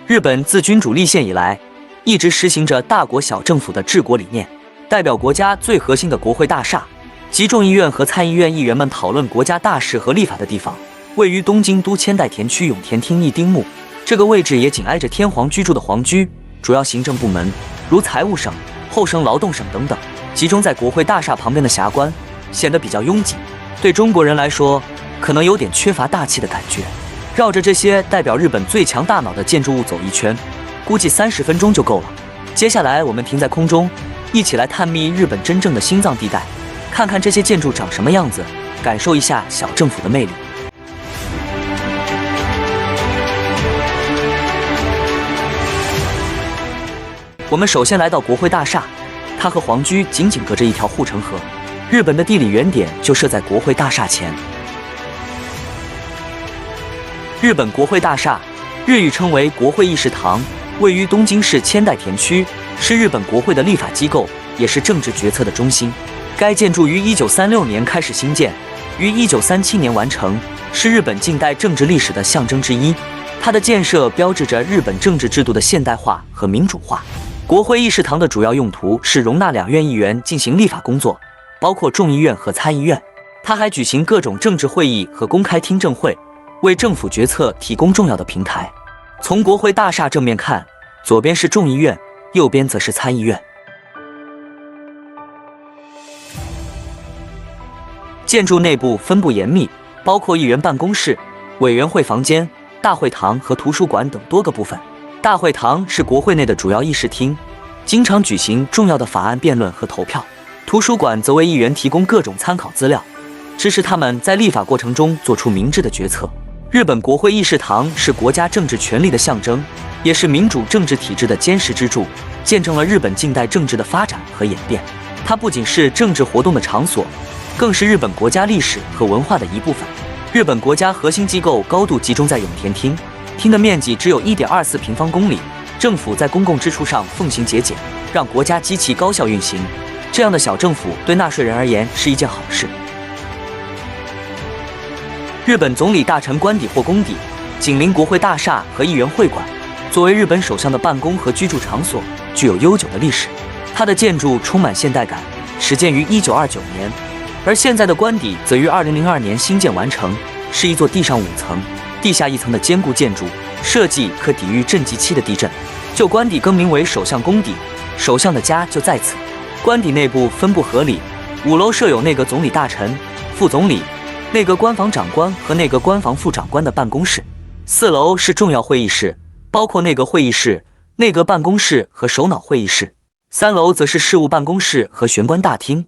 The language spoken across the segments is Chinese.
日本自君主立宪以来，一直实行着大国小政府的治国理念。代表国家最核心的国会大厦，集众议院和参议院议员们讨论国家大事和立法的地方，位于东京都千代田区永田町一丁目。这个位置也紧挨着天皇居住的皇居，主要行政部门如财务省、后生劳动省等等，集中在国会大厦旁边的霞关，显得比较拥挤。对中国人来说，可能有点缺乏大气的感觉。绕着这些代表日本最强大脑的建筑物走一圈，估计30分钟就够了。接下来我们停在空中，一起来探秘日本真正的心脏地带，看看这些建筑长什么样子，感受一下小政府的魅力。我们首先来到国会大厦，它和皇居紧紧隔着一条护城河。日本的地理原点就设在国会大厦前。日本国会大厦，日语称为国会议事堂，位于东京市千代田区，是日本国会的立法机构，也是政治决策的中心。该建筑于1936年开始兴建，于1937年完成，是日本近代政治历史的象征之一。它的建设标志着日本政治制度的现代化和民主化。国会议事堂的主要用途是容纳两院议员进行立法工作，包括众议院和参议院。它还举行各种政治会议和公开听证会，为政府决策提供重要的平台。从国会大厦正面看，左边是众议院，右边则是参议院。建筑内部分布严密，包括议员办公室、委员会房间、大会堂和图书馆等多个部分。大会堂是国会内的主要议事厅，经常举行重要的法案辩论和投票。图书馆则为议员提供各种参考资料，支持他们在立法过程中做出明智的决策。日本国会议事堂是国家政治权力的象征，也是民主政治体制的坚实支柱，见证了日本近代政治的发展和演变。它不仅是政治活动的场所，更是日本国家历史和文化的一部分。日本国家核心机构高度集中在永田町，厅的面积只有1.24平方公里。政府在公共支出上奉行节俭，让国家机器高效运行。这样的小政府对纳税人而言是一件好事。日本总理大臣官邸或公邸紧邻国会大厦和议员会馆，作为日本首相的办公和居住场所，具有悠久的历史。它的建筑充满现代感，始建于1929年，而现在的官邸则于2002年新建完成，是一座地上5层、地下1层的坚固建筑，设计可抵御震级7的地震。旧官邸更名为首相宫邸，首相的家就在此。官邸内部分布合理，5楼设有内阁总理大臣、副总理、内阁官房长官和内阁官房副长官的办公室。4楼是重要会议室，包括内阁会议室、内阁办公室和首脑会议室。3楼则是事务办公室和玄关大厅。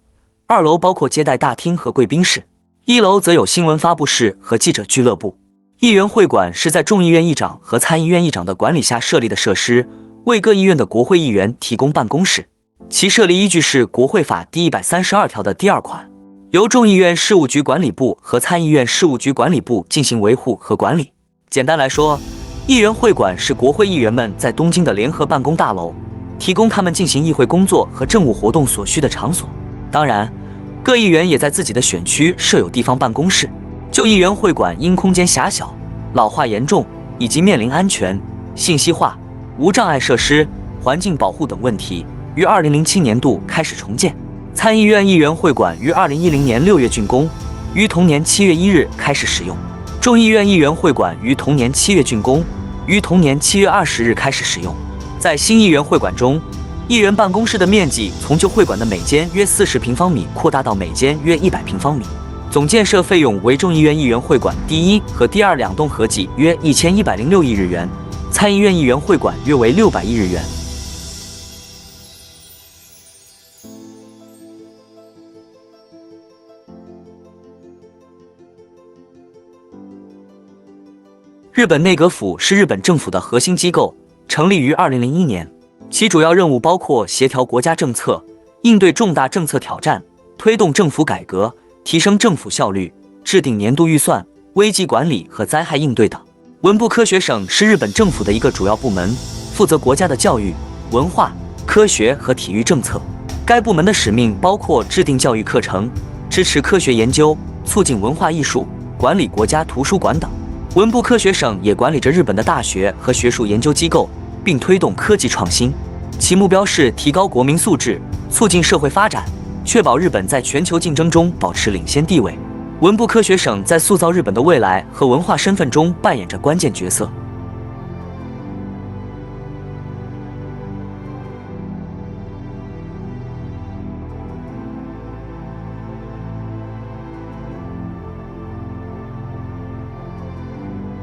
2楼包括接待大厅和贵宾室。1楼则有新闻发布室和记者俱乐部。议员会馆是在众议院议长和参议院议长的管理下设立的设施，为各议院的国会议员提供办公室。其设立依据是国会法第132条的第2款，由众议院事务局管理部和参议院事务局管理部进行维护和管理。简单来说，议员会馆是国会议员们在东京的联合办公大楼，提供他们进行议会工作和政务活动所需的场所。当然，各议员也在自己的选区设有地方办公室。就议员会馆因空间狭小、老化严重以及面临安全、信息化、无障碍设施、环境保护等问题，于2007年度开始重建。参议院议员会馆于2010年6月竣工，于同年7月1日开始使用。众议院议员会馆于同年7月竣工，于同年7月20日开始使用。在新议员会馆中，议员办公室的面积从旧会馆的每间约40平方米扩大到每间约100平方米。总建设费用为众议院议员会馆第一和第二两栋合计约1106亿日元，参议院议员会馆约为600亿日元。日本内阁府是日本政府的核心机构，成立于2001年。其主要任务包括协调国家政策，应对重大政策挑战，推动政府改革，提升政府效率，制定年度预算、危机管理和灾害应对等。文部科学省是日本政府的一个主要部门，负责国家的教育、文化、科学和体育政策。该部门的使命包括制定教育课程，支持科学研究，促进文化艺术，管理国家图书馆等。文部科学省也管理着日本的大学和学术研究机构，并推动科技创新。其目标是提高国民素质，促进社会发展，确保日本在全球竞争中保持领先地位。文部科学省在塑造日本的未来和文化身份中扮演着关键角色。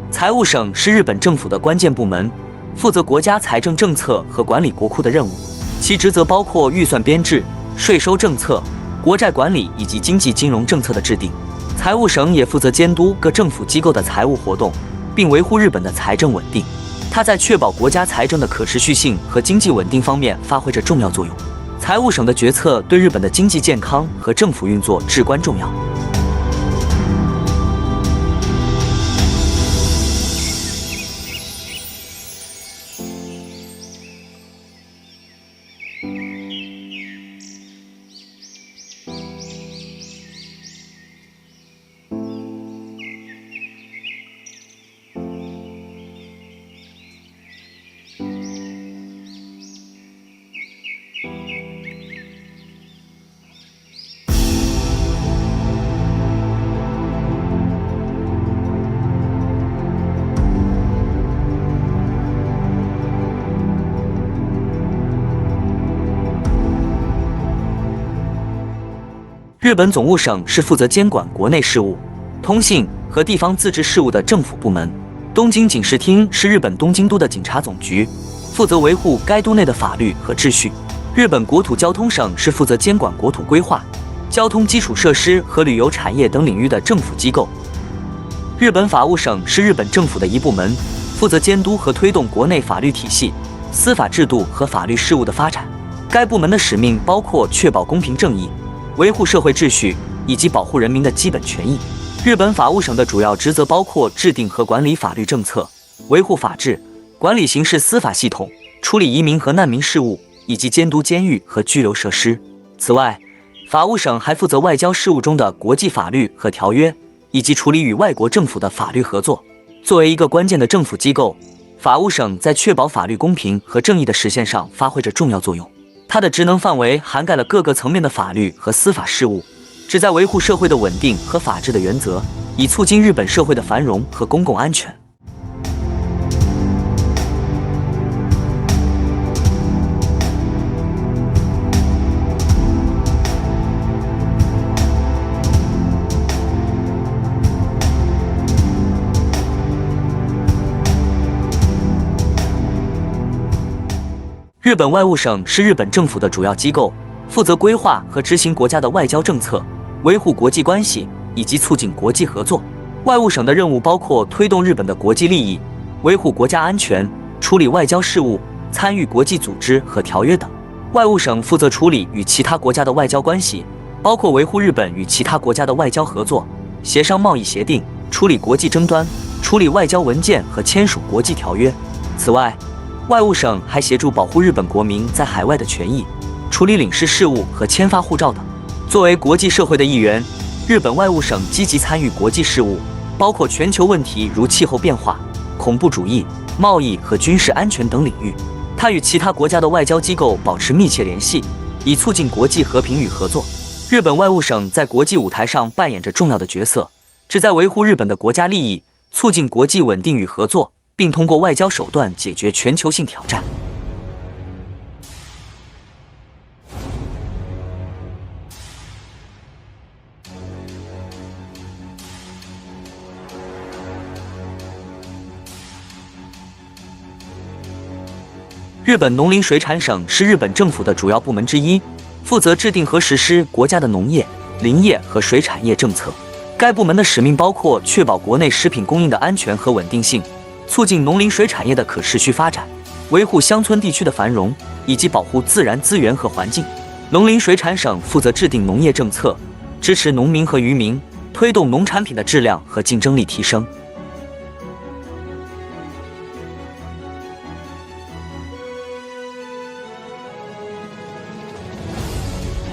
财务省是日本政府的关键部门，负责国家财政政策和管理国库的任务。其职责包括预算编制、税收政策、国债管理以及经济金融政策的制定。财务省也负责监督各政府机构的财务活动，并维护日本的财政稳定。它在确保国家财政的可持续性和经济稳定方面发挥着重要作用。财务省的决策对日本的经济健康和政府运作至关重要。日本总务省是负责监管国内事务、通信和地方自治事务的政府部门。东京警视厅是日本东京都的警察总局，负责维护该都内的法律和秩序。日本国土交通省是负责监管国土规划、交通基础设施和旅游产业等领域的政府机构。日本法务省是日本政府的一部门，负责监督和推动国内法律体系、司法制度和法律事务的发展。该部门的使命包括确保公平正义、维护社会秩序以及保护人民的基本权益。日本法务省的主要职责包括制定和管理法律政策、维护法治、管理刑事司法系统、处理移民和难民事务，以及监督监狱和拘留设施。此外，法务省还负责外交事务中的国际法律和条约，以及处理与外国政府的法律合作。作为一个关键的政府机构，法务省在确保法律公平和正义的实现上发挥着重要作用。它的职能范围涵盖了各个层面的法律和司法事务，旨在维护社会的稳定和法治的原则，以促进日本社会的繁荣和公共安全。日本外务省是日本政府的主要机构，负责规划和执行国家的外交政策，维护国际关系以及促进国际合作。外务省的任务包括推动日本的国际利益、维护国家安全、处理外交事务、参与国际组织和条约等。外务省负责处理与其他国家的外交关系，包括维护日本与其他国家的外交合作、协商贸易协定、处理国际争端、处理外交文件和签署国际条约。此外，外务省还协助保护日本国民在海外的权益，处理领事事务和签发护照等。作为国际社会的一员，日本外务省积极参与国际事务，包括全球问题如气候变化、恐怖主义、贸易和军事安全等领域。它与其他国家的外交机构保持密切联系，以促进国际和平与合作。日本外务省在国际舞台上扮演着重要的角色，旨在维护日本的国家利益，促进国际稳定与合作，并通过外交手段解决全球性挑战。日本农林水产省是日本政府的主要部门之一，负责制定和实施国家的农业、林业和水产业政策。该部门的使命包括确保国内食品供应的安全和稳定性，促进农林水产业的可持续发展，维护乡村地区的繁荣，以及保护自然资源和环境。农林水产省负责制定农业政策，支持农民和渔民，推动农产品的质量和竞争力提升。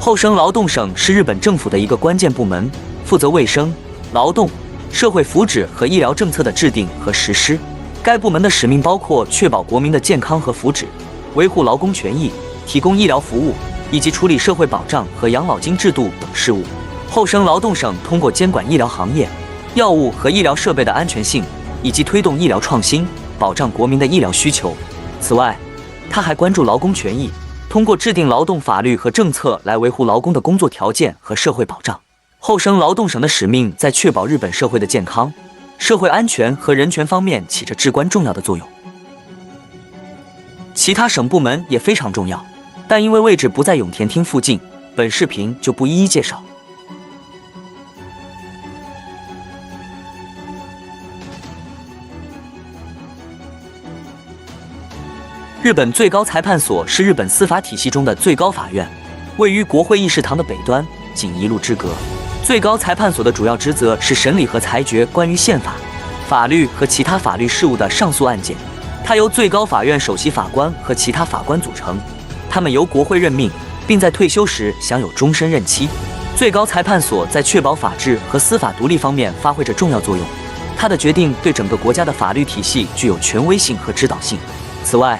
厚生劳动省是日本政府的一个关键部门，负责卫生、劳动、社会福祉和医疗政策的制定和实施。该部门的使命包括确保国民的健康和福祉，维护劳工权益，提供医疗服务，以及处理社会保障和养老金制度等事务。厚生劳动省通过监管医疗行业、药物和医疗设备的安全性，以及推动医疗创新，保障国民的医疗需求。此外，他还关注劳工权益，通过制定劳动法律和政策来维护劳工的工作条件和社会保障。厚生劳动省的使命在确保日本社会的健康、社会安全和人权方面起着至关重要的作用。其他省部门也非常重要，但因为位置不在永田町附近，本视频就不一一介绍。日本最高裁判所是日本司法体系中的最高法院，位于国会议事堂的北端，仅一路之隔。最高裁判所的主要职责是审理和裁决关于宪法、法律和其他法律事务的上诉案件。它由最高法院首席法官和其他法官组成，他们由国会任命，并在退休时享有终身任期。最高裁判所在确保法治和司法独立方面发挥着重要作用，它的决定对整个国家的法律体系具有权威性和指导性。此外，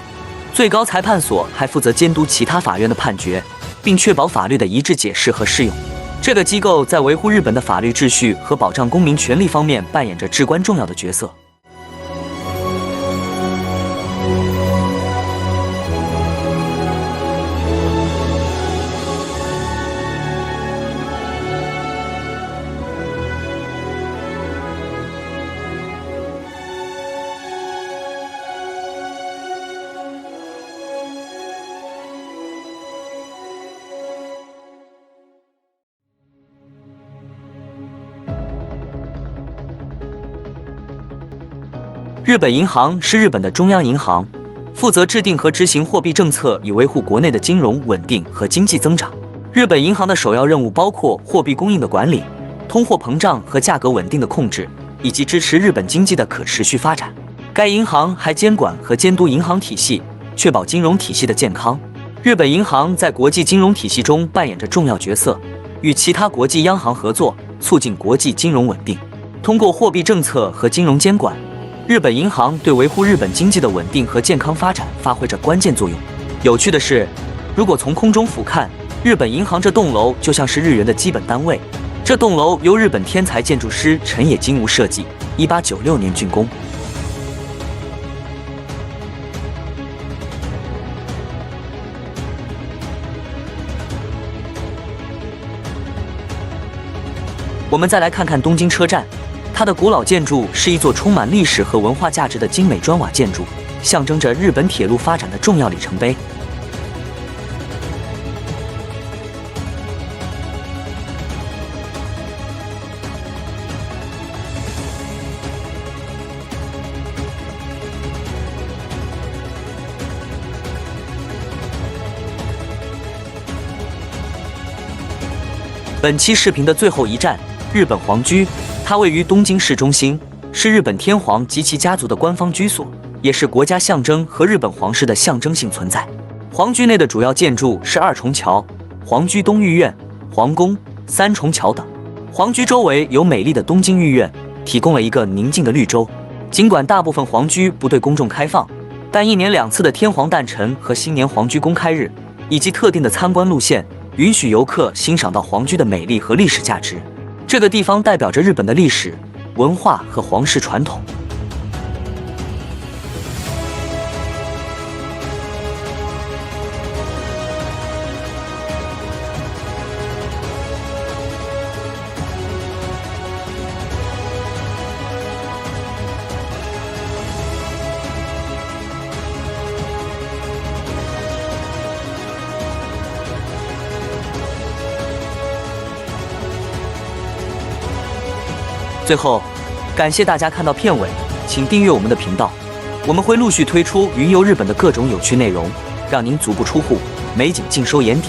最高裁判所还负责监督其他法院的判决，并确保法律的一致解释和适用。这个机构在维护日本的法律秩序和保障公民权利方面扮演着至关重要的角色。日本银行是日本的中央银行，负责制定和执行货币政策，以维护国内的金融稳定和经济增长。日本银行的首要任务包括货币供应的管理、通货膨胀和价格稳定的控制，以及支持日本经济的可持续发展。该银行还监管和监督银行体系，确保金融体系的健康。日本银行在国际金融体系中扮演着重要角色，与其他国际央行合作，促进国际金融稳定。通过货币政策和金融监管，日本银行对维护日本经济的稳定和健康发展发挥着关键作用。有趣的是，如果从空中俯瞰，日本银行这栋楼就像是日元的基本单位。这栋楼由日本天才建筑师成野金吾设计，1896年竣工。我们再来看看东京车站。它的古老建筑是一座充满历史和文化价值的精美砖瓦建筑，象征着日本铁路发展的重要里程碑。本期视频的最后一站，日本皇居。它位于东京市中心，是日本天皇及其家族的官方居所，也是国家象征和日本皇室的象征性存在。皇居内的主要建筑是二重桥、皇居东御苑、皇宫、三重桥等。皇居周围有美丽的东京御苑，提供了一个宁静的绿洲。尽管大部分皇居不对公众开放，但1年2次的天皇诞辰和新年皇居公开日，以及特定的参观路线，允许游客欣赏到皇居的美丽和历史价值。这个地方代表着日本的历史、文化和皇室传统。最后，感谢大家看到片尾，请订阅我们的频道，我们会陆续推出云游日本的各种有趣内容，让您足不出户，美景尽收眼底。